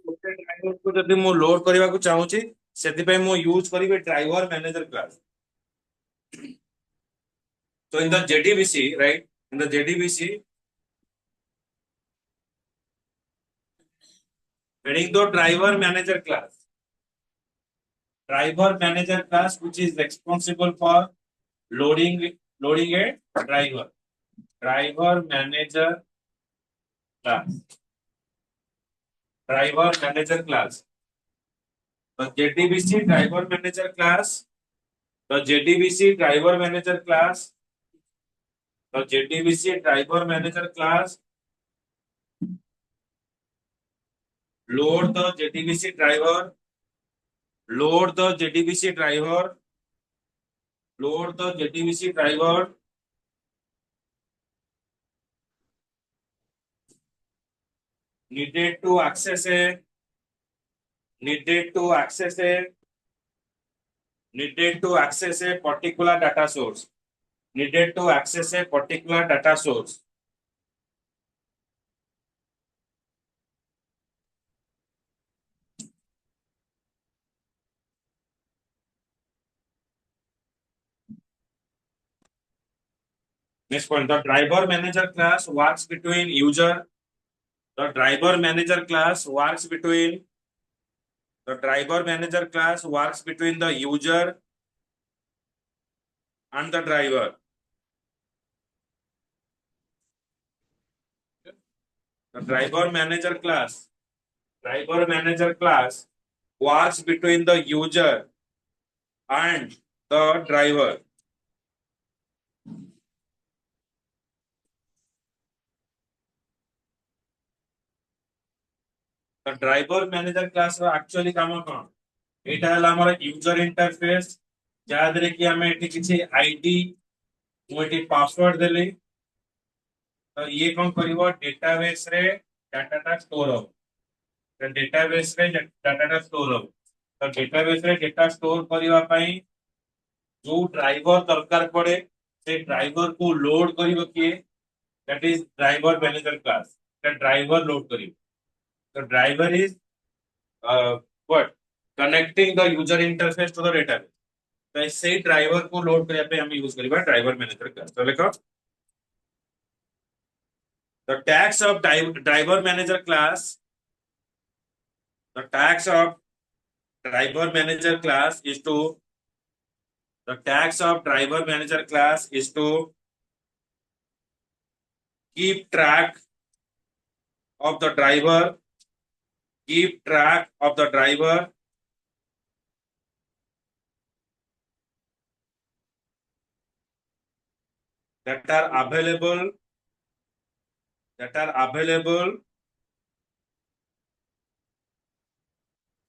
Driver को जब मु लोड करने को चाहूची से मु यूज करी driver manager class. So in the JDBC, right? In the JDBC, heading the driver manager class, which is responsible for loading a driver manager class, The JDBC driver manager class, the JDBC driver manager class, the JDBC driver manager class load the JDBC driver, load the JDBC driver, load the JDBC driver, needed to access a particular data source, needed to access a particular data source. Next point, the driver manager class works between user. The driver manager class works between the user and the driver. The driver manager class works between the user and the driver. The driver manager class actually काम कौन एटा हला हमर user interface जहाँ दरे कि हमें eighty किसी ID मोटी पासवर्ड देले तो ये कौन करिवो डेटाबेस रे डाटा स्टोर हो तो डेटाबेस रे डाटा स्टोर हो तो डेटाबेस रे डेटा स्टोर करिवा पई जो ड्राइवर दरकार पड़े से ड्राइवर को लोड करिवो किए that is driver manager class the driver load करिवो the driver is what connecting the user interface to the database तो ऐसे ड्राइवर को लोड करने पे हम यूज करेंगे ड्राइवर मैनेजर क्लास तो लिखो the task of driver manager class the task of driver manager class is to the task of driver manager class is to keep track of the driver that are available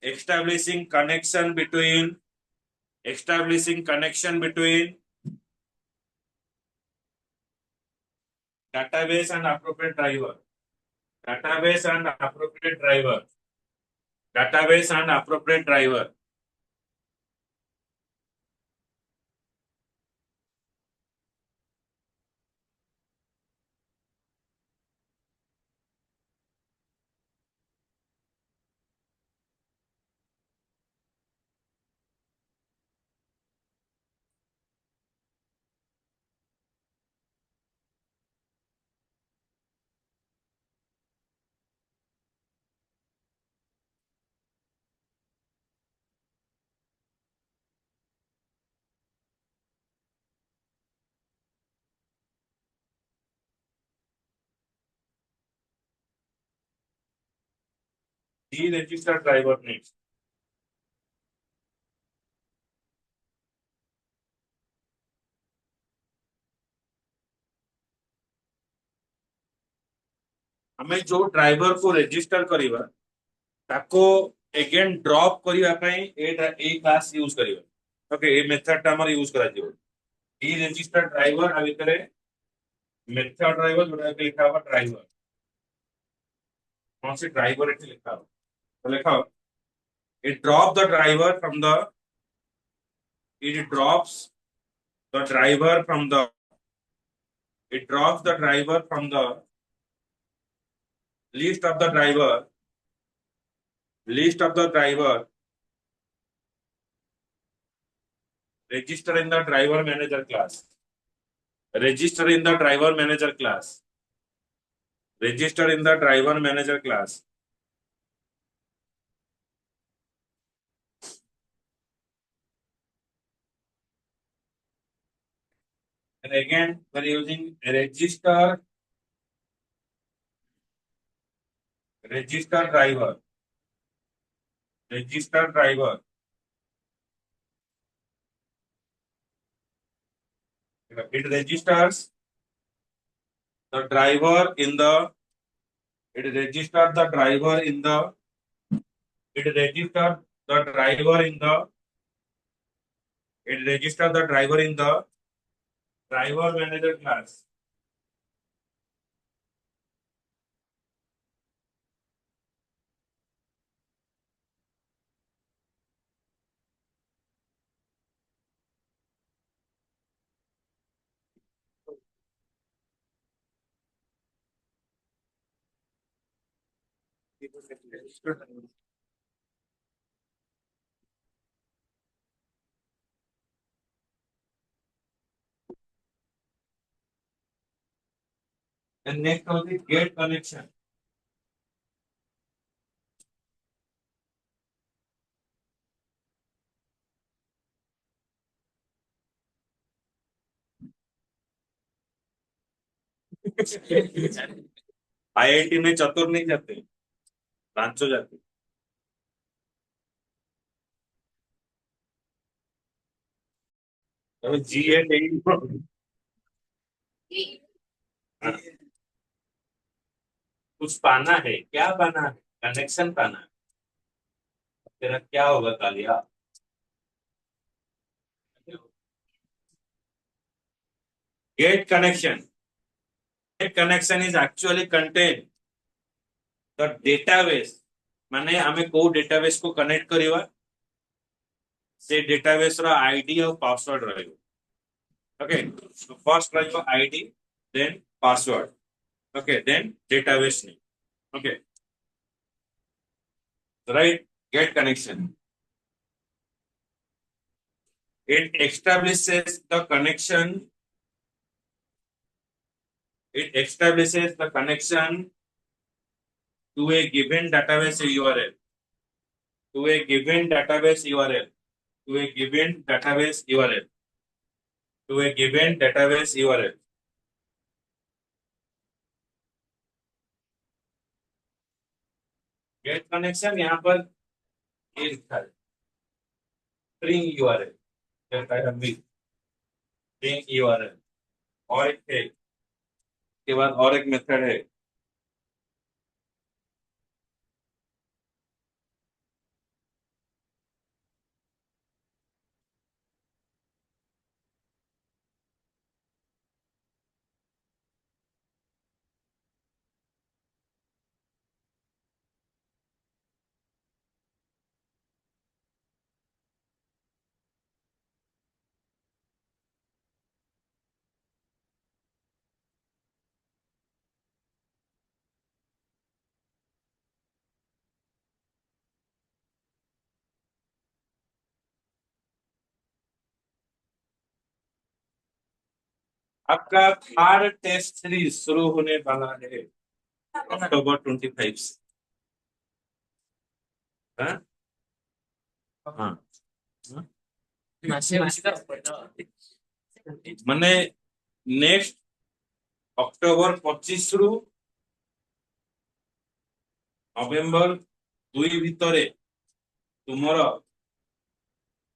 establishing connection between database and appropriate driver deregistered driver needs हमें जो driver को register करिवा ताको again drop करिवा पई ए class use करिवा okay ए method ता हमर यूज करा दियो deregistered driver आ भितरे मेथड ड्राइवर जोटा के लिखा हुआ ड्राइवर कौन से ड्राइवर एठी लिखा हुआ तो लिखा it drops the driver from the it drops the driver from the list of the driver, list of the driver register in the driver manager class. Register in the driver manager class. Register in the driver manager class. And again, we're using register, register driver, register driver. It registers the driver in the, it registers the driver in the, it registers the driver in the, it registers the driver in the driver manager class. And next was the gate connection. IIT में चतुर नहीं जाते, रांचो जाते. जी है नहीं. कुछ पाना है, क्या पाना है? कनेक्शन पाना है. तेरा क्या होगा Kaliya? Gate connection. Gate connection is actually contain the database. माने हमें को डेटाबेस को कनेक्ट करिवा, से डेटाबेस रा आईडी और पासवर्ड रहेगा. ओके, so first रहेगा ID, then password. Okay, then database name. Okay, right. Get connection. It establishes the connection. It establishes the connection to a given database URL. To a given database URL. To a given database URL. To a given database URL. Get connection यहाँ पर ये लिखा है string URL. कहता है अभी string URL. और एक है, के बाद और एक मेथड है आपका थार टेस्ट सीरीज शुरू होने वाला है अक्टूबर 25 से. हाँ? हाँ. हाँ? माने नेक्स्ट अक्टोबर 25 रु नवेम्बर 2 भितरे तुमर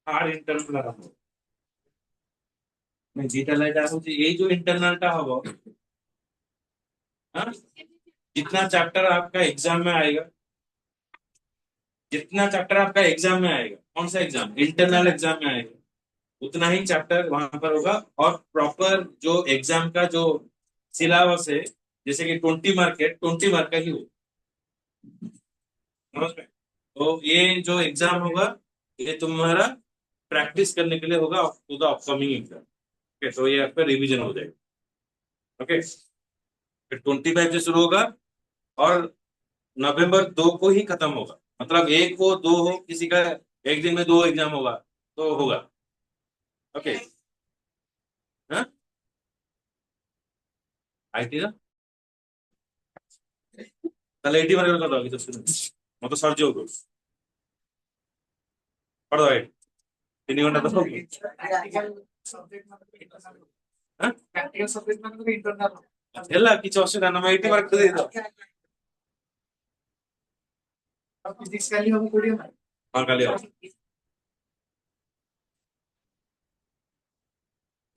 थार इंटरनल आरंभ. मैं जीटा लाइट आउची ये जो इंटरनल टा हबो. हाँ? जितना चैप्टर आपका एग्जाम में आएगा, जितना चैप्टर आपका एग्जाम में आएगा, कौन सा एग्जाम? इंटरनल एग्जाम में आएगा, उतना ही चैप्टर वहां पर होगा. और प्रॉपर जो एग्जाम का जो सिलेबस है, जैसे कि 20 मार्क का ही हो. समझ में? तो ये जो एग्जाम होगा ये तुम्हारा प्रैक्टिस करने के लिए होगा to the upcoming exam. Okay, तो ये आपका रिवीजन हो जाएगा. ओके, फिर 25 से शुरू होगा और नवंबर 2 को ही खत्म होगा, मतलब 1 हो 2 हो, किसी का एक दिन में 2 एग्जाम होगा तो होगा। ओके। हाँ, आईटी ର ତାହେଲେ 80 ମାର୍କର କରିଦବା କିଛି ଅସୁବିଧା ନାହିଁ, ମତେ ସରିଯିବ କୋଉ କରିଦବା ଏଇଠି 3 ଘଣ୍ଟା ତ ହବ। ଆଁ? ହେଲା କିଛି ଅସୁବିଧା ନାହିଁ, 80 ମାର୍କ ଦେଇଦବା। ହଁ କାଲି ହବ।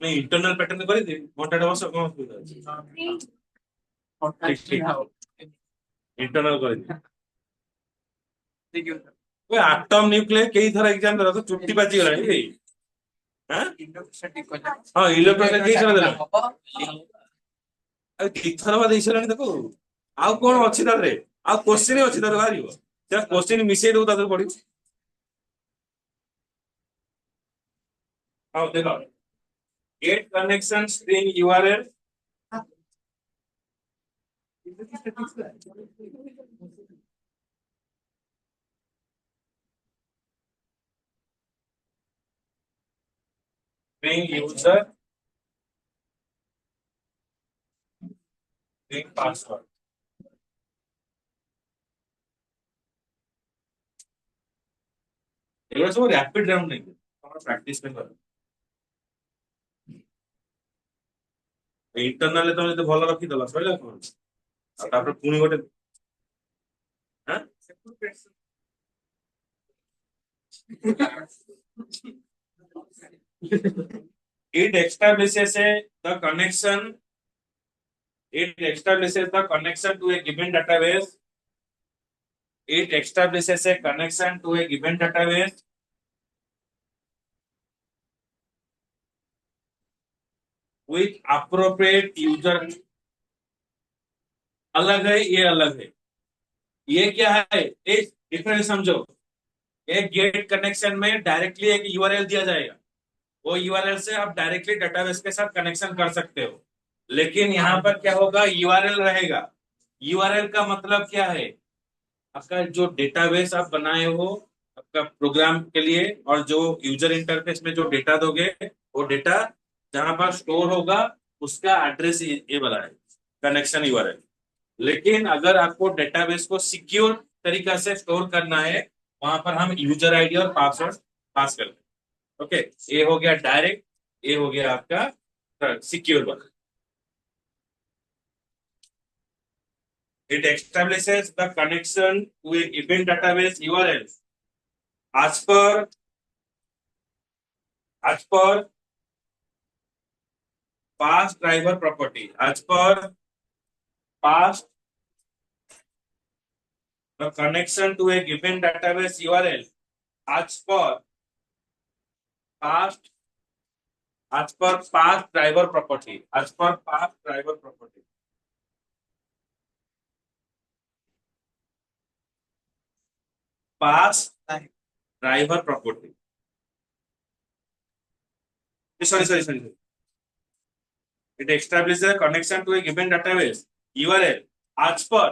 मैं इंटरनल पैटर्न କରିଦି ଘଣ୍ଟାଟେ ବସ କଣ ଅସୁବିଧା ଅଛି। ଠିକ ଠିକ इंटरनल କରିଦି ओए आटम न्यूक्लियर केई थरा एग्जाम दरा तो चुट्टी बाजी गलानी रे। हां हां इलेक्ट्रॉनिक केई थरा देला आ ଦି ଥର ବା ଦେଇ ସାରିଲାଣି ତାକୁ, ଆଉ କଣ ଅଛି ତା ଦେହରେ, ଆଉ କୋଶ୍ଚିନ୍ ଅଛି ତାର ବାହାରିବ, ସେ କୋଶ୍ଚିନ୍ ମିଶେଇ ଦଉ ତା ଦେହରେ ପଡିବ। ହଉ ଦେଖ, get connection string URL string user string password. एगुड़ा सब रैपिड राउंड नहीं तुम्हारा प्रैक्टिस में करो, इंटरनल तो जब भल रखी दला सरिला कोन आ तापर पुनी गोटे हां it establishes the connection, it establishes the connection to a given database, it establishes a connection to a given database with appropriate user। अलग है ये, अलग है ये, क्या है एक डिफरेंस समझो। एक गेट कनेक्शन में डायरेक्टली एक यूआरएल दिया जाएगा, वो यूआरएल से आप डायरेक्टली डेटाबेस के साथ कनेक्शन कर सकते हो, लेकिन यहाँ पर क्या होगा, यूआरएल रहेगा। यूआरएल का मतलब क्या है, आपका जो डेटाबेस आप बनाए हो आपका प्रोग्राम के लिए, और जो यूजर इंटरफेस में जो डेटा दोगे वो डेटा जहां पर स्टोर होगा उसका एड्रेस ये वाला है, कनेक्शन यूआरएल। लेकिन अगर आपको डेटाबेस को सिक्योर तरीका से स्टोर करना है, वहां पर हम यूजर आईडी और पासवर्ड पास करते हैं। ओके, ये हो गया डायरेक्ट, ये हो गया आपका सिक्योर वाला। It establishes the connection to a given database URL as per past driver property, as per past the connection to a given database URL as per past driver property, as per past driver property, past driver property। Sorry. It establishes a connection to a given database URL as per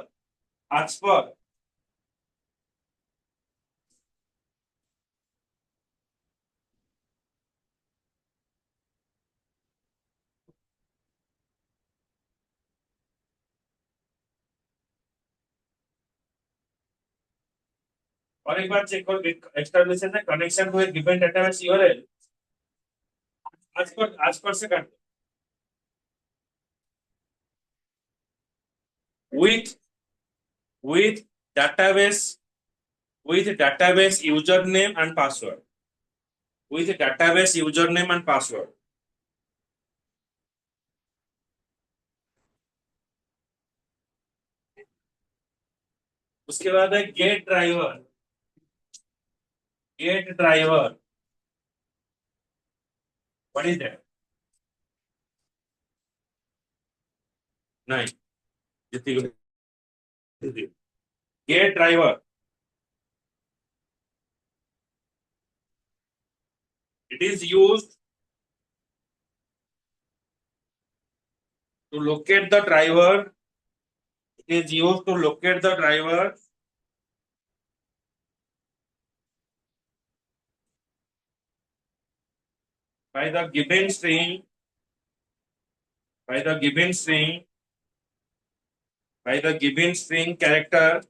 और एक बार check करो, establishes a connection to a given database URL as per से करते with database username and password, with database username and password। उसके बाद है gate driver what is that, नहीं जितनी gate driver, it is used to locate the driver is used to locate the driver by the given string by the given string by the given string character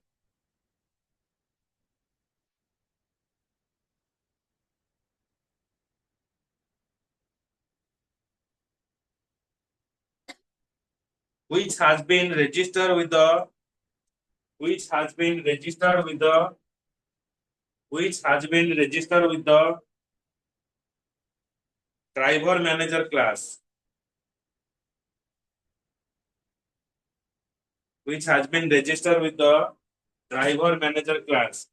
which has been registered with the which has been registered with the which has been registered with the driver manager class, which has been registered with the driver manager class.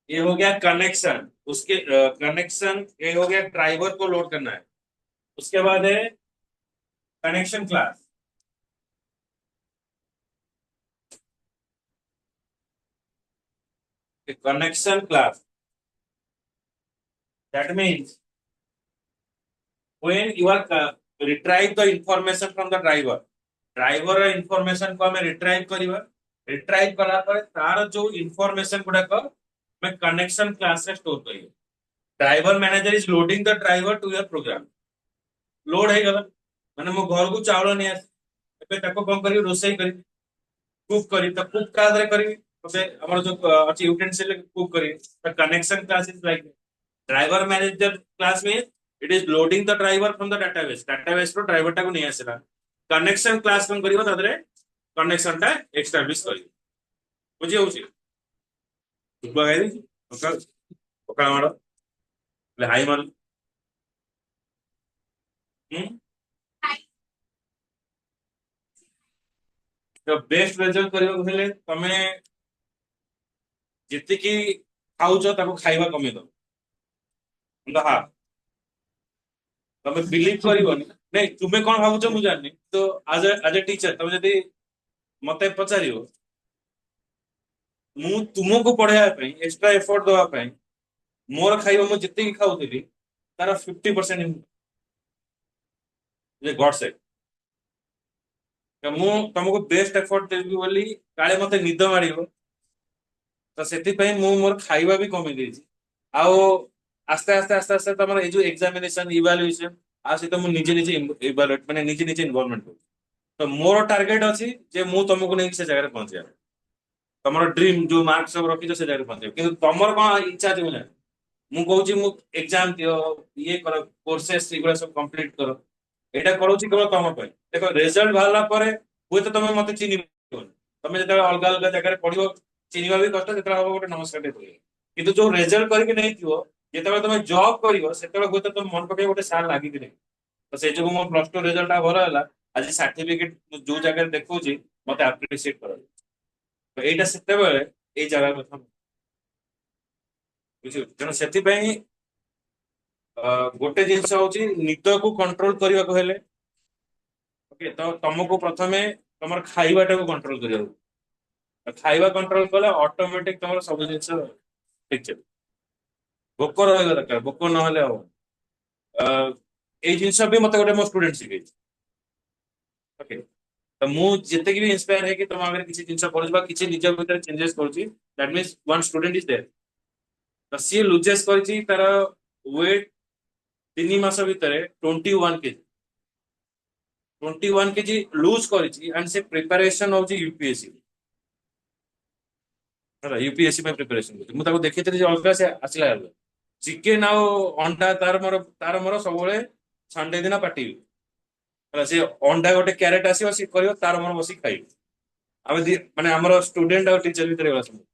ये हो गया connection, उसके connection ये हो गया, driver को load करना है। उसके बाद है connection class. connection class, that means when you are retrieve the information from the driver information को हमें retrieve करा पर तार जो information गुड़ा को मैं connection class से store करिए। driver manager is loading the driver to your program, load है गला मैंने मो घर को चावल नहीं आसे ଏବେ ତାକୁ କଣ କରିବି, ରୋଷେଇ କରିବି, କୁକ୍ କରିବି। ତ କୁକ୍ କାହାରେ କରିବି, ଏବେ ଆମର ଯୋଉ ଅଛି ୟୁଟେନ୍ସିଲ କୁକ୍ କରିବି। ତ connection class is like driver manager class में it is loading the driver from the database रो ड्राइवर टाको नहीं आसेला। कनेक्शन क्लास कौन करिवो तादरे कनेक्शन टा एस्टैब्लिश करिवो। बुझी होउची सुबह ओका ओका मारो ले हाई मारो। तो बेस्ट रिजल्ट करिवो हेले तमे जेतिकी खाउचो ताको खाइबा कमे दो हा तमे बिलीव करिवोनी। नहीं तुमे कौन भावुचो मु जानि तो आज ए टीचर तमे जदी मते पचारियो मु तुमको पढ़ाया ପାଇଁ एक्स्ट्रा एफर्ट दवा ପାଇଁ मोर खाइबा मु जेतिकी खाउथिली तार 50% जे गॉड से मु तुमको बेस्ट एफर्ट देबी बोली काले मते निद मारियो। तो सेति ପାଇଁ मु मोर खाइबा भी कमी देछि। आओ आस्ते आस्ते आस्ते आस्ते तमर ए जो एग्जामिनेशन इवैल्यूएशन आ से तो मु निजे निजे इवैल्यूएट माने निजे निजे इन्वॉल्वमेंट हो। तो मोर टारगेट अछि जे मु तुमको नै से जगह पहुंचिया तमर ड्रीम जो मार्क्स सब रखी से जगह पहुंचे किंतु तमर कोन इच्छा छै ना मु कहू छी मु एग्जाम दियो ये करो कोर्सेस इगला सब कंप्लीट करो एटा करूची केवल तम पे। देखो रिजल्ट बाहरला परे हुए तो तमे मते चिनी तमे जते अलग अलग जगह पढिबो चिनिबा भी कष्ट जते हम गोटे नमस्कार दे किंतु जो रिजल्ट करके नहीं थियो जते तमे जॉब करिवो सेते हुए तो तुम मन पके गोटे साल लागी कि नहीं। तो से जो मो प्लस 2 रिजल्ट आ भलो हला आज सर्टिफिकेट जो जगह देखौ छी मते एप्रिशिएट करो। तो एटा सेते बेले ए जगह कथा बुझियो जण सेति पई गोटे जिनस होची निद को कंट्रोल करबा को हेले ओके तो तुमको प्रथमे तमर खाइबाटा को कंट्रोल करिया खाइबा कंट्रोल कले ऑटोमेटिक तमर सब जिनस ठीक छै। भोक रहइबा दरकार भोक न हले हो ए जिनस भी मते गोटे मो स्टूडेंट सिखे ओके। तो मु जते की भी इंस्पायर है कि तुम अगर किसी जिनस पढिबा किसी निज भीतर चेंजेस करछि that means one student is there तो सी लुजेस करछि तार वेट 3 मास भीतर 21 केजी लूज करिछि एंड से प्रिपरेशन होछि यूपीएससी ହେଲା यूपीएससी में प्रिपरेशन करछि। मु ताको देखितरि जे अलगा से आसिला चिकेन आ अंडा तार मोर सब बेले संडे दिन पार्टी ହେଲା से अंडा गोटे कैरेट आसीबो से करियो तार मोर बसी खाइ आमे माने हमर स्टूडेंट और टीचर भीतर गला सब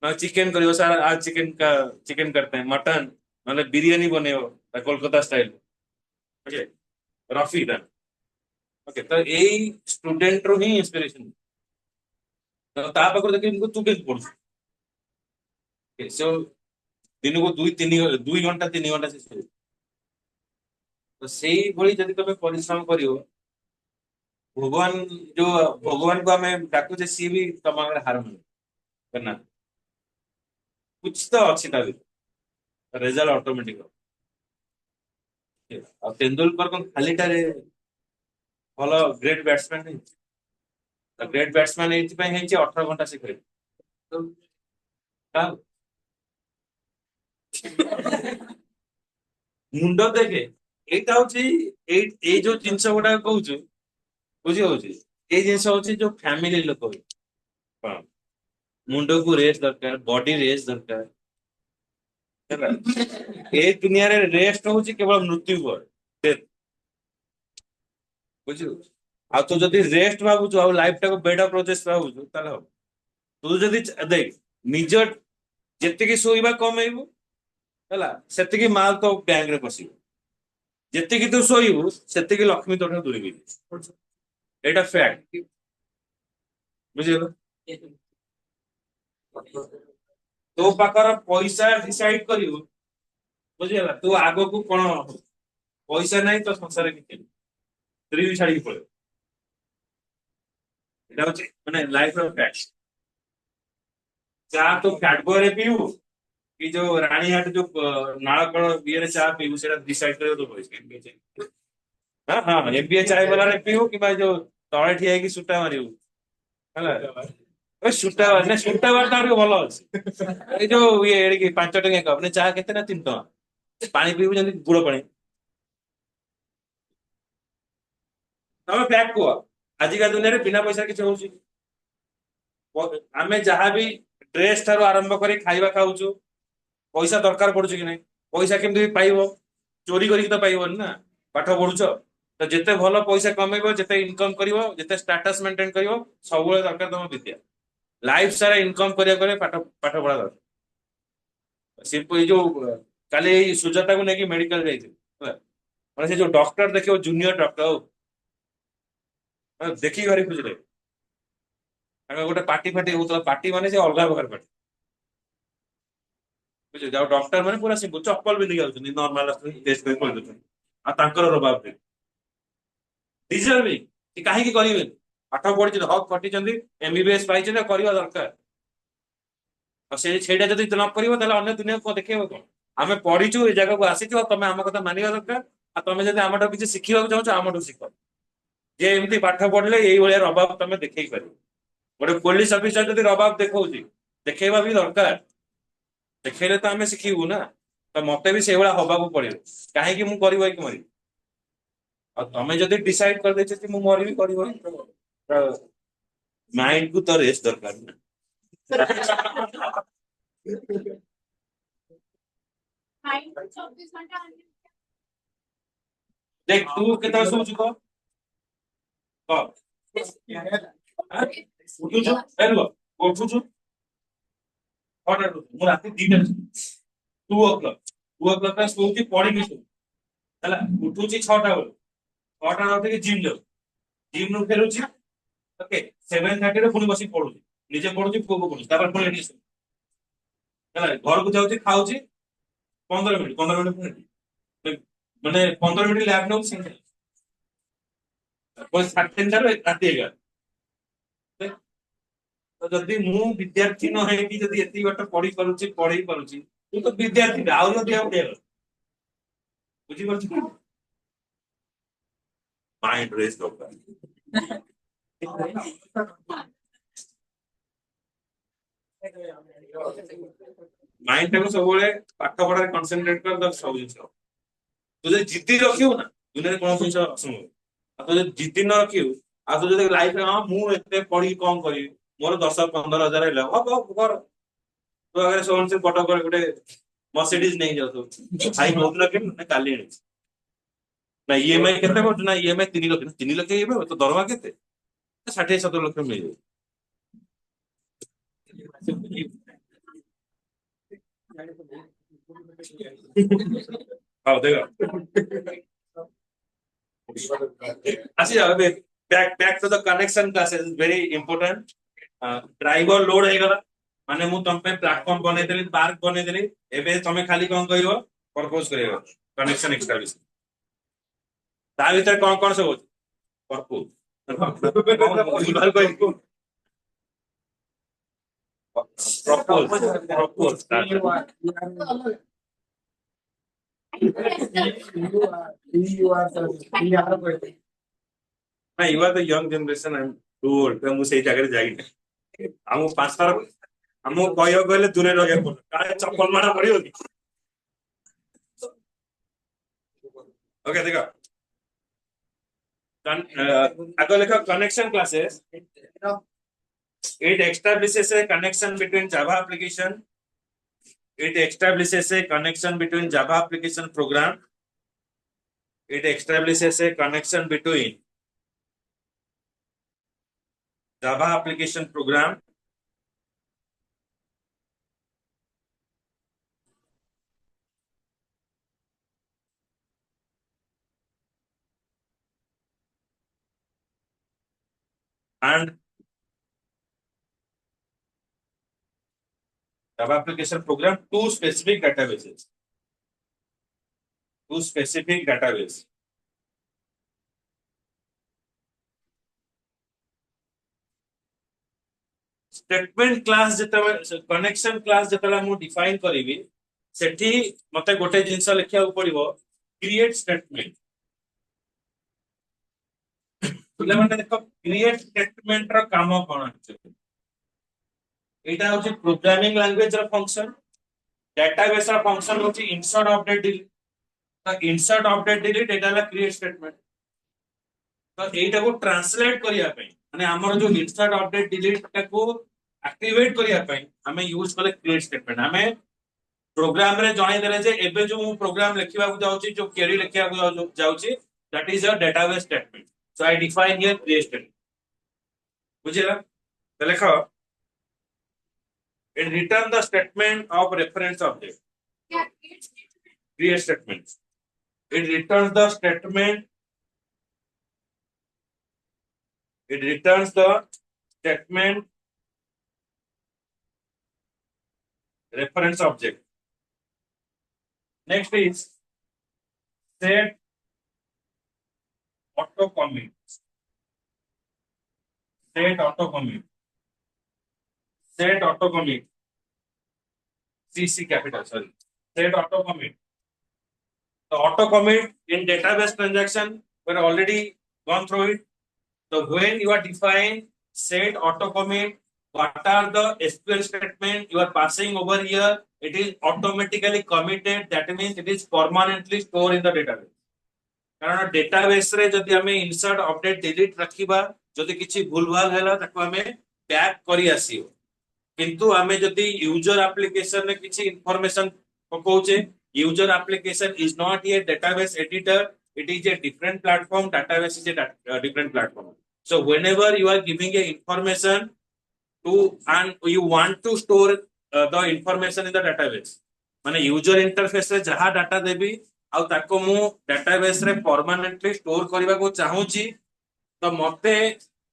ना चिकेन करियो सर आज चिकेन करते हैं मटन माने बिरयानी बनेयो कोलकाता स्टाइल ओके रफी दा ओके। तो एई स्टूडेंट रो ही इंस्पिरेशन तो ता पाखर देखि इनको तू के पढु सो दिन को 2 घंटा 3 घंटा से सोई तो सेही भली जदि तमे परिश्रम करियो भगवान जो भगवान को हमें डाकू जे सी भी तम आगे हार मान करना कुछ तो अच्छी ता रिजल्ट ऑटोमेटिक। ଆଉ ତେନ୍ଦୁଲକର କଣ ଖାଲିଟାରେ ଭଲ ଗ୍ରେଟ୍ ବ୍ୟାଟ୍ସମ୍ୟାନ୍ ହେଇଛି। ଗ୍ରେଟ୍ ବ୍ୟାଟ୍ସମ୍ୟାନ୍ ଏଇଥିପାଇଁ ହେଇଛି 18 ଘଣ୍ଟା ସେ ଖେଳିବ। ଆଉ ମୁଣ୍ଡ ଦେଖେ ଏଇଟା ହଉଛି ଏଇ ଯୋଉ ଜିନିଷ ଗୁଡାକ କହୁଛୁ ବୁଝି ହଉଛି। ଏଇ ଜିନିଷ ହଉଛି ଯୋଉ ଫ୍ୟାମିଲି ଲୋକ ହଁ ମୁଣ୍ଡକୁ ରେଷ୍ଟ ଦରକାର, ବଡି ରେଷ୍ଟ ଦରକାର ହେଲା। ଏଇ ଦୁନିଆରେ ରେଷ୍ଟ ହଉଛି କେବଳ ମୃତ୍ୟୁ ପରେ death, ବୁଝିଲୁ। ଆଉ ତୁ ଯଦି ରେଷ୍ଟ ଭାବୁଛୁ ଆଉ ଲାଇଫ ଟାକୁ ବେଡ ଅଫ୍ ପ୍ରୋଜେକ୍ଟ ଭାବୁଛୁ ତାହେଲେ ହବ। ତୁ ଯଦି ଦେଖ ନିଜ ଯେତିକି ଶୋଇବା କମେଇବୁ ହେଲା ସେତିକି ମାଲ ତ ବ୍ୟାଙ୍କ ରେ ପଶିବ। ଯେତିକି ତୁ ଶୋଇବୁ ସେତିକି ଲକ୍ଷ୍ମୀ ତୋଠାରୁ ଦୂରେଇ ଯିବେ। ଏଇଟା ଫ୍ୟାକ୍ଟ, ବୁଝିଗଲ। ତୋ ପାଖର ପଇସା ଡିସାଇଡ କରିବୁ, ବୁଝିଗଲା। ତୁ ଆଗକୁ କଣ ହବୁ। ପଇସା ନାହିଁ ତ ସଂସାର କିଛି ନାହିଁ। ସ୍ତ୍ରୀ ବି ଛାଡିକି ପଳେଇବ। ଏଇଟା ହଉଛି ମାନେ ଲାଇଫ ର ଫ୍ୟାକ୍ଟ। ଚା ତୁ କ୍ୟାଡବରରେ ପିଇବୁ କି ଯୋଉ ରାଣୀହାଟ ଯୋଉ ନାଳକଳ ଇଏରେ ଚା ପିଇବୁ ସେଇଟା ଡିସାଇଡ କରିବ ତୋ ପଇସା। ହଁ ହଁ ଏମବିଏ ଚାय ବାଲାରେ ପିଇବୁ କିମ୍ବା ଯୋଉ ତଳେ ଠିଆ ହେଇକି ସୁଟା ମାରିବୁ ହେଲା। ଏ ସୁଟା ନା ସୁଟା ବାର ତ ଟିକେ ଭଲ ଅଛି। ଏଇ ଯୋଉ ଇଏ ଏଡିକି 5 ଟଙ୍କିଆ କପ୍ ମାନେ ଚା କେତେ ନା 3 ଟଙ୍କା। ପାଣି ପିଇବୁ ଯେମିତି ଗୁଡ ପାଣି। ତମେ ଫ୍ୟାକ୍ଟ କୁହ ଆଜିକା ଦୁନିଆରେ ବିନା ପଇସାରେ କିଛି ହଉଛି। ଆମେ ଯାହାବି ଡ୍ରେସ ଠାରୁ ଆରମ୍ଭ କରି ଖାଇବା ଖାଉଛୁ ପଇସା ଦରକାର ପଡୁଛି କି ନାହିଁ। ପଇସା କେମିତି ପାଇବ, ଚୋରି କରିକି ତ ପାଇବନି ନା। ପାଠ ପଢୁଛ ତ ଯେତେ ଭଲ ପଇସା କମେଇବ, ଯେତେ ଇନକମ କରିବ, ଯେତେ ଷ୍ଟାଟସ ମେଣ୍ଟେନ କରିବ, ସବୁବେଳେ ଦରକାର ତମ ବିଦ୍ୟା। ଲାଇଫ ସାରା ଇନକମ କରିବାକୁ ଗଲେ ପାଠ ପଢା ଦରକାର। ଏଇ ଯୋଉ କାଲି ଏଇ ସୁଜାତାକୁ ନେଇକି ମେଡିକାଲ ଯାଇଥିଲି ହେଲା। ମାନେ ସେ ଯୋଉ ଡକ୍ଟର ଦେଖିବ ଜୁନିୟର ଡକ୍ଟର ଦେଖିକି ଭାରି ଖୁସି ଲାଗେ। ତାଙ୍କ ଗୋଟେ ପାଟି ଫାଟି ହଉଥିଲା, ପାଟି ମାନେ ସେ ଅଲଗା ପ୍ରକାର ପାଟି ବୁଝିଲେ। ଆଉ ଡକ୍ଟର ମାନେ ପୁରା ସିମ୍ପଲ ଚପଲ ପିନ୍ଧିକି ଆଉଛନ୍ତି ନର୍ମାଲ ଟେଷ୍ଟ କରି କହିଦଉଛନ୍ତି। ଆଉ ତାଙ୍କର ରବାବ ନାହିଁ। ଡିଜର୍ଭିଂ କାହିଁକି କରିବେନି। ପାଠ ପଢିଛନ୍ତି, ହକ୍ ଖଟିଛନ୍ତି, ଏମବିବିଏସ ପାଇଛନ୍ତି, କରିବା ଦରକାର। ଆଉ ସେଇଟା ଯଦି ନ କରିବ ତାହେଲେ ଅନ୍ୟ ଦୁନିଆକୁ କଣ ଦେଖେଇବ କଣ। ଆମେ ପଢିଛୁ ଏ ଜାଗାକୁ ଆସିଛୁ ଆଉ ତମେ ଆମ କଥା ମାନିବା ଦରକାର। ଆଉ ତମେ ଯଦି ଆମଠାରୁ କିଛି ଶିଖିବାକୁ ଚାହୁଁଛ ଆମଠୁ ଶିଖ। ଯେ ଏମିତି ପାଠ ପଢିଲେ ଏଇଭଳିଆ ରବାବ ତମେ ଦେଖେଇ ପାରିବ। ଗୋଟେ ପୋଲିସ ଅଫିସର ଯଦି ରବାବ ଦେଖଉଛି ଦେଖେଇବା ବି ଦରକାର। ଦେଖେଇଲେ ତ ଆମେ ଶିଖିବୁ ନା। ତ ମତେ ବି ସେଇଭଳିଆ ହବାକୁ ପଡିବ। କାହିଁକି ମୁଁ କରିବ କି ମରିବି। ଆଉ ତମେ ଯଦି ଡିସାଇଡ କରିଦେଇଛ କି ମୁଁ ମରିବି କରିବ ମାଇଣ୍ଡ କୁ ତ ରେଷ୍ଟ ଦରକାର ନା। ଦେଖ ତୁ କେତେବେଳେ ଶୋଉଛୁ କହ। କହ। ଆଁ? ଉଠୁଛୁ ଫେରିବ ଉଠୁଛୁ 6ଟାରେ ଉଠୁଛୁ। ମୁଁ ରାତି 2ଟାରେ ଶୋଉଛି। 2 o'clock ଶୋଉଛି ପଢିକି ଶୋଉଛି ହେଲା। ଉଠୁଛି 6ଟା ବେଳେ। 6ଟା ଉଠିକି ଜିମ୍ ଯାଉଛି। ଜିମ୍ ରୁ ଫେରୁଛି ଓକେ 7:30 ପୁଣି ବସିକି ପଢୁଛି। ନିଜେ ପଢୁଛି ପୁଅକୁ ପଢୁଛି ତାପରେ ପୁଣି ଏଠି ହେଲା। ଘରକୁ ଯାଉଛି ଖାଉଛି 15 ମିନିଟ୍ ମାନେ 15 ମିନିଟ୍ ଲ୍ୟାବ ନଉଛି। ସାଢେ 3ଟାରୁ ରାତି 11। ତ ଯଦି ମୁଁ ବିଦ୍ୟାର୍ଥୀ ନ ହେଇକି ଯଦି ଏତିକି ବାଟ ପଢି ପାରୁଛି ପଢେଇ ପାରୁଛି ମୁଁ ତ ବିଦ୍ୟାର୍ଥୀ ଆହୁରି ଅଧିକା ପଢିବା କଥା। ବୁଝିପାରୁଛୁ। ମାଇଣ୍ଡ ରେଷ୍ଟ ଦରକାର। ମାଇଣ୍ଡ ଟାକୁ ସବୁବେଳେ ପାଠ ପଢାରେ କନସେନଟ୍ରେଟ କର ସବୁ ଜିନିଷ। ତୁ ଯଦି ଜିଦ୍ଦି ରଖିବୁ ନା ଦୁନିଆରେ କୌଣସି ଜିନିଷ ଅସମ୍ଭବ। ଆଉ ତୁ ଯଦି ଜିଦ୍ଦି ନ ରଖିବୁ ଆଉ ତୁ ଯଦି ଲାଇଫରେ ହଁ ମୁଁ ଏତେ ପଢିକି କଣ କରିବି ମୋର 10-15 ହଜାର ହେଲେ ହବ କର। ତୁ ଆଗରେ କଟକରେ ଗୋଟେ ମର୍ସିଡିଜ ନେଇକି ଯାଉଥିବୁ ଭାଇ କହୁଥିଲ କି ନା କାଲି ଆଣିଛି। ନା ଇଏମଆଇ କେତେ କରୁଛୁ ନା ଇଏମଆଇ 3 ଲକ୍ଷ 3 ଲକ୍ଷ ଇଏମଆଇ ତ ଦରମା କେତେ 60-70 ଲକ୍ଷ ମିଳିବ। ହଉ ଦେଖ ଆସିଯାଅ ଏବେ back to the connection classes very important। Driver load ହେଇଗଲା ମାନେ ମୁଁ ତମ ପାଇଁ ପ୍ଲାଟଫର୍ମ ବନେଇଦେଲି ପାର୍କ ବନେଇଦେଲି। ଏବେ ତମେ ଖାଲି କଣ କହିବ ପ୍ରପୋଜ କରିବ କନେକ୍ସନ ଏକ୍ସଟାବ୍ଲିଶ। ତା ଭିତରେ କଣ କଣ ସବୁ ଅଛି ପ୍ରପୋଜ। propose ना you are the young generation I'm too old तो मुझे जगह जाएगी हम 5 साल हम कहियो गले दूरे रहे पड़ो काहे चप्पल मारा पड़ी होगी ओके देखो आगे लिखो connection classes it establishes a connection between Java application. It establishes a connection between Java application program. It establishes a connection between Java application program and Java application program to specific databases. To specific database. Statement class जेतबे connection class जेतबे मु define करिवि सेठी मते गोटे जिंस लिखिया पड़िबो create statement पिला माने देखो create statement रो काम कोन अछि एटा होची प्रोग्रामिंग लैंग्वेज रो फंक्शन डेटाबेस रो फंक्शन होची insert update delete तो insert update delete एटा ला create statement तो एटा को ट्रांसलेट करिया पई माने हमर जो insert update delete टा को एक्टिवेट करिया पई हमें यूज करे create statement हमें प्रोग्राम रे जणाई देले जे एबे जो मु प्रोग्राम लिखिबा को जाउची जो क्वेरी लिखिबा को जाउची that is a database statement so I define here create statement बुझिला तो लिखो it return the statement of reference object create statement it returns the statement it returns the statement reference object next is set auto commit set auto commit set auto commit CC capital sorry set auto commit the auto commit in database transaction we're already gone through it so when you are define set auto commit what are the SQL statement you are passing over here it is automatically committed that means it is permanently stored in the database कारण database रे जदि हमें insert update delete रखिबा जदि किछि भूलभाल हैला ताको हमें बैक करी आसीओ किंतु हमें जदि यूजर एप्लीकेशन में किछि इंफॉर्मेशन पकोचे user application is not a database editor it is a different platform database is a different platform so whenever you are giving a information to and you want to store the information in the database माने user interface रे जहा data देबी आ ताको मु database रे permanently store करबा को चाहूची तो मते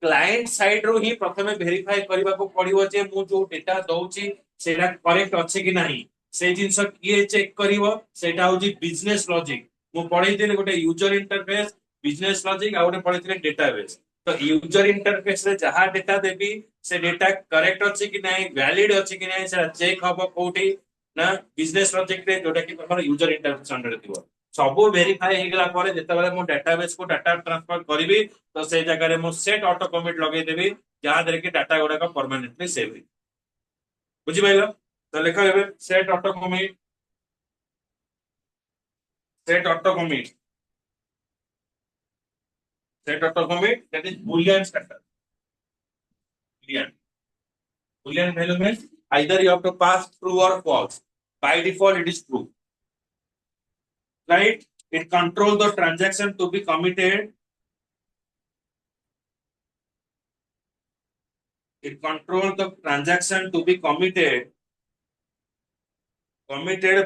क्लाइंट साइड रो ही प्रथमे वेरीफाई करबा को पड़िबो जे मु जो डेटा दउची सेटा करेक्ट अछि कि नाही से जिंस किए चेक करिवो सेटा होची बिजनेस लॉजिक मु पढै दिले गोटे यूजर इंटरफेस बिजनेस लॉजिक आ गोटे पढै दिले डेटाबेस तो यूजर इंटरफेस रे जहा डेटा देबी से डेटा करेक्ट अछि कि नाही वैलिड अछि कि नाही से चेक हबो कोठी ना बिजनेस लॉजिक रे जोटा कि हमर यूजर इंटरफेस अंडर दिबो सब वेरीफाई हे गेला परे जेतेबेले मु डेटाबेस को डाटा ट्रांसफर करिवि तो से जगह रे मु सेट ऑटो कमिट लगे देबी जहां दरे कि डाटा गुडा का परमानेंटली सेव हो बुझि पाइलो तो लेखा हेबे set auto commit set auto commit that is boolean status boolean value means either you have to pass true or false by default it is true right it controls the transaction to be committed it controls the transaction to be committed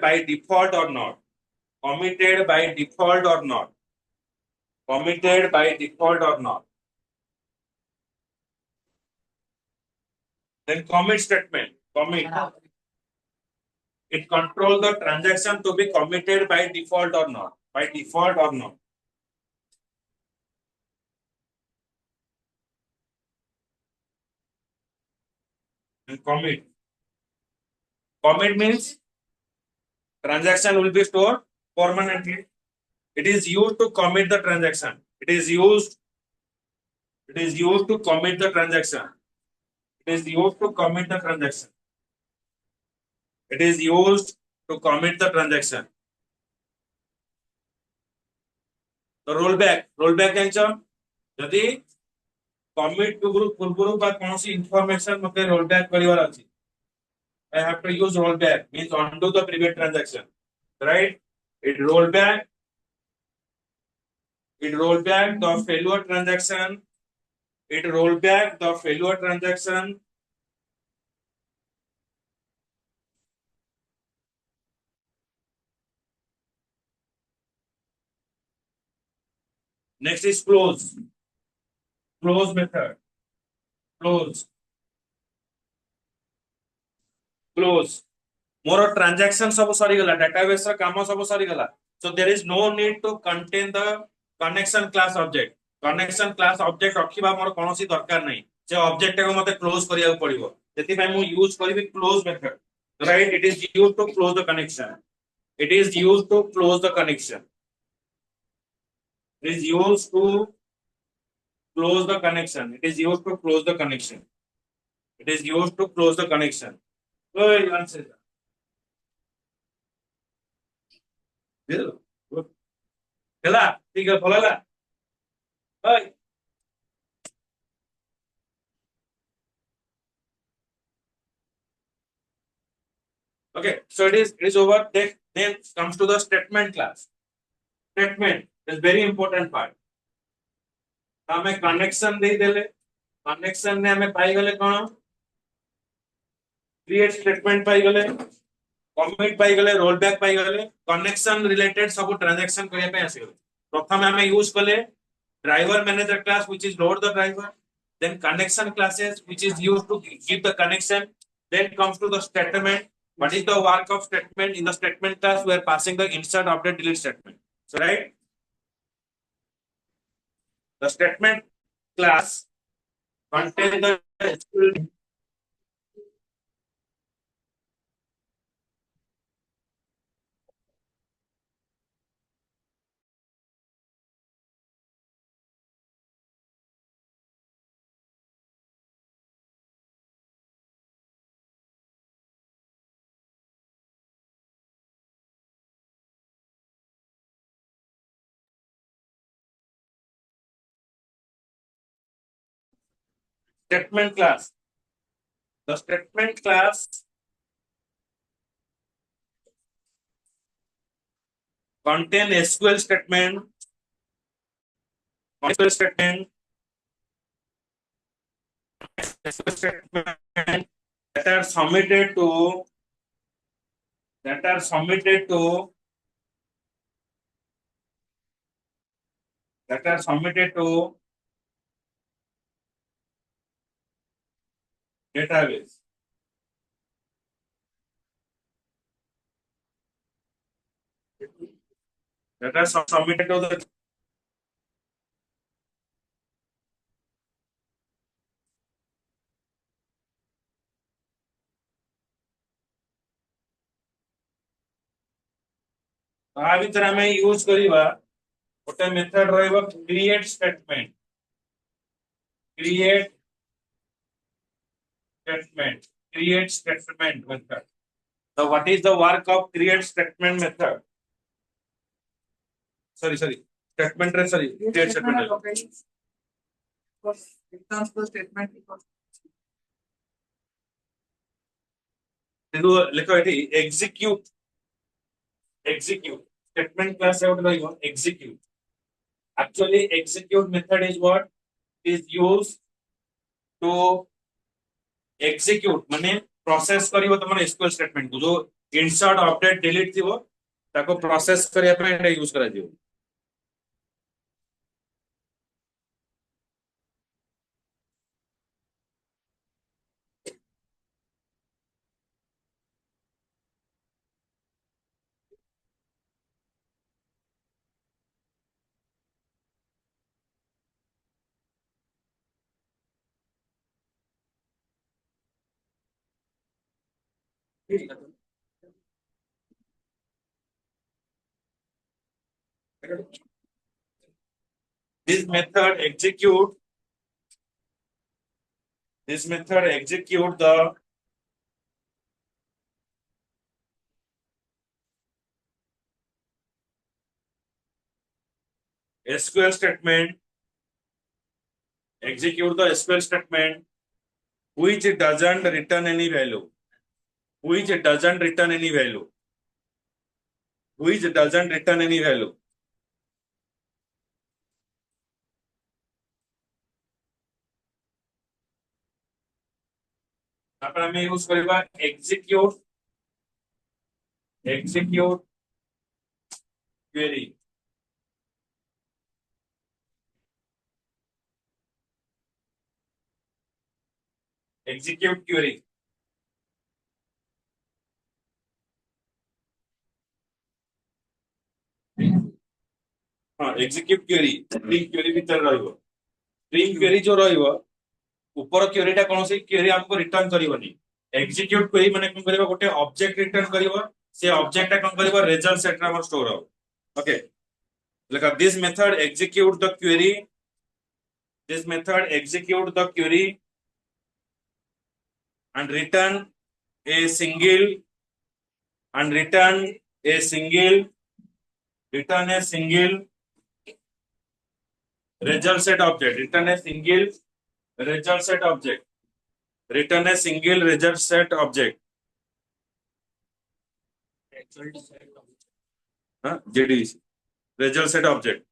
by default or not committed by default or not committed by default or not then commit statement commit it controls the transaction to be committed by default or not by default or not and commit Commit means transaction will be stored permanently. It is used to commit the transaction. It is used to commit the transaction. It is used to commit the transaction. It is used to commit the transaction. तो rollback ଜାଣିଛ ଯଦି commit ପୂର୍ବରୁ ବା କୌଣସି information ମତେ rollback କରିବାର ଅଛି I have to use rollback means undo the previous transaction, right? It roll back the failure transaction. It roll back the failure transaction. Next is close. Close method. Close. Close. More transaction सब सरी गला database रा काम सब सरी गला. So there is no need to contain the connection class object. Connection class object रखिबा मोर कोनोसी दरकार नहीं. जे object को मते close करिया पड़िबो. जेति भाई मु यूज करबी close method. Right? It is used to close the connection. It is used to close the connection. It is used to close the connection. It is used to close the connection. It is used to close the connection. Oh, you answer that. ହେଲା ଠିକ ଭଲ ହେଲା ଓଇ okay so it is over then comes to the statement class. Statement is very important part. हमें connection दे देले connection ने हमें पाई गले कोन create statement पाई गले कमिट पाई गले रोल बैक पाई गले कनेक्शन रिलेटेड सब ट्रांजैक्शन करिया पे आसी गले प्रथम हमें यूज कले driver manager class which is load the driver, then connection classes which is used to give the connection, then comes to the statement. What is the work of statement? In the statement class we are passing the insert, update, delete statement. So right, the statement class contains the statement class. The statement class contain SQL statement, SQL statement, SQL statement that are submitted to that are submitted to that are submitted to database. That are submitted to the आ भीतर हमें use करिवा गोटे method रहइबो create statement. Create statement. Create statement method. So what is the work of create statement method? Sorry. Statement create statement. Returns the statement देखो लिखो एठी execute statement class out रहइबो execute. Actually execute method is what is used to execute माने process करिवो तमन SQL statement को जो insert update delete थिवो ताको process करिया पे एटा यूज करा दियो. ठीक है. This method execute the SQL statement, which doesn't return any value, which doesn't return any value, which doesn't return any value. तापर हमें यूज करबा execute query, execute query. हाँ execute query string query भीतर रहइबो string query जो रहइबो ऊपर query टा कोन से query हमको रिटर्न करिवनी एग्जीक्यूट क्वेरी माने कोन करबो गोटे ऑब्जेक्ट रिटर्न करिवो से ऑब्जेक्ट टा कोन करबो रिजल्ट सेट रा स्टोर हो okay like this method execute the query, this method execute the query and return a single and return a single result set object, return a single result set object, return a single result set object. JDBC result set object.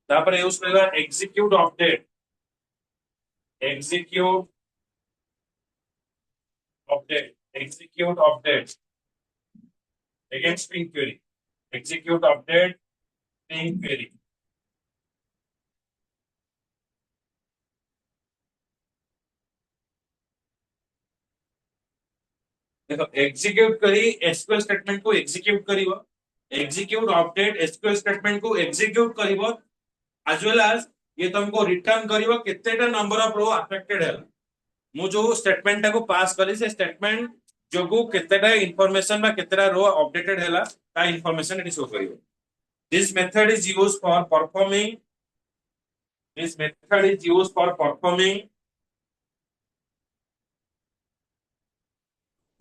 तापर use करेगा execute update, execute update again string query, execute update string query. देखो execute करी SQL statement को execute करिवो, execute update SQL statement को execute करिवो as well as ये तुमको रिटर्न करिवो केतेटा नंबर ऑफ रो अफेक्टेड है मु जो स्टेटमेंट को पास करी से स्टेटमेंट जोगु केतेटा इंफॉर्मेशन बा केतेटा रो अपडेटेड हैला ता इंफॉर्मेशन इट शो करिवो. This method is used for performing this method is used for performing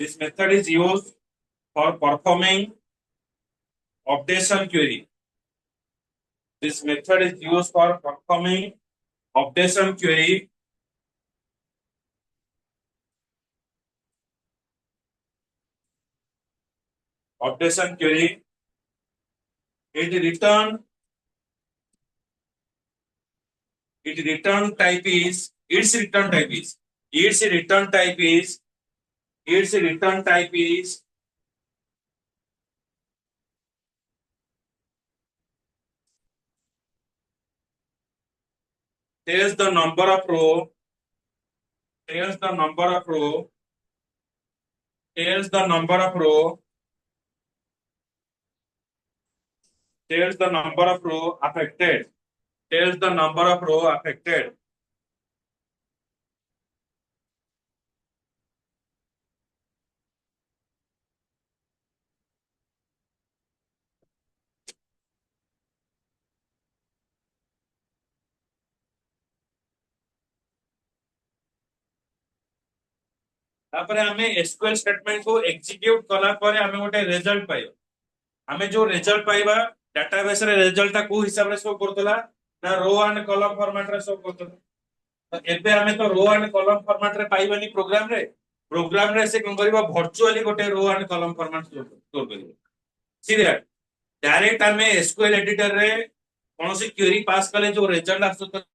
this method is used for performing updation query. This method is used for performing updation query it return type is its return type is tells the number of row tells the number of row tells the number of row tells the number of row affected tells the number of row affected. तापर हमें SQL statement को execute कला परे हमें गोटे result पाइबा हमें जो रिजल्ट पाइबा डाटाबेस रे रिजल्ट ता को हिसाब रे शो करतला ना रो एंड कॉलम फॉर्मेट रे शो करतला तो एबे हमें तो रो एंड कॉलम फॉर्मेट रे पाइबानी प्रोग्राम रे से कोन करबा वर्चुअली गोटे row and column format store करबा सी दैट डायरेक्ट हमें एसक्यूएल एडिटर रे कोनोसी क्वेरी पास कले जो रिजल्ट आसतो